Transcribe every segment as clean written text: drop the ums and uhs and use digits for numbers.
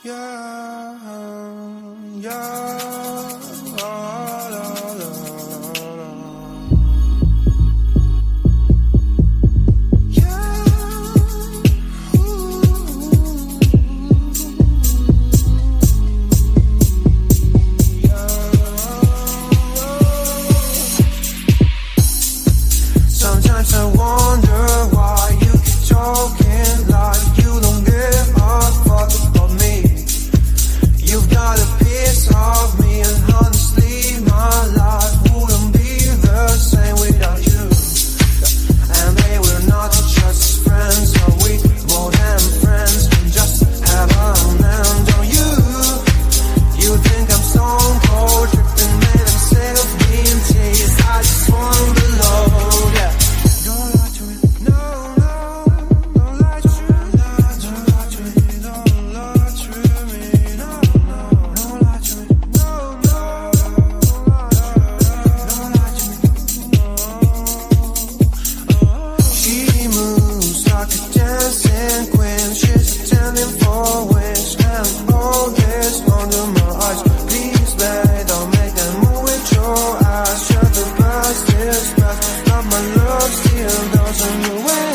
Yeah, yeah, la, la, la, la. Yeah, sometimes I wonder why you keep talking like you don't give a fuck about me. You've got a piece of me, and honestly, my life wouldn't be the same without you. And babe, we're not just friends, are we? More than friends, can just have a man, don't you? You think I'm stone cold, tripping, man, I'm self-being teased. I just want below, yeah. Don't lie to me, no, no, don't lie to me, don't lie to me, don't lie to me, no, no, don't lie to me, no, no, don't lie to me. She moves like a dancing queen, she's attending for wish, and all this under my eyes. Please, babe, don't make that move with your eyes. Shut the past is past, but my love still doesn't go away.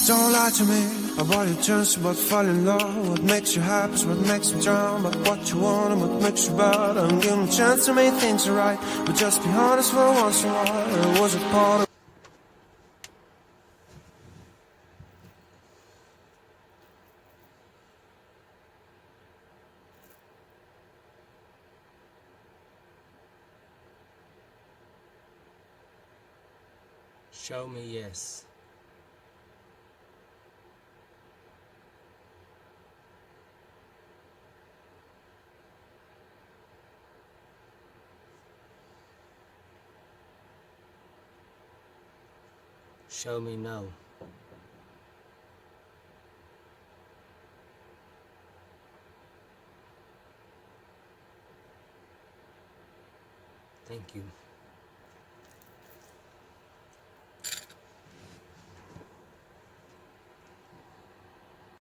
Don't lie to me about your chance about falling in love. What makes you happy is what makes me drown. But what you want and what makes you bad. I'm giving a chance to make things right, but just be honest for once in a while. It was a part of Show me yes. Show me no. Thank you.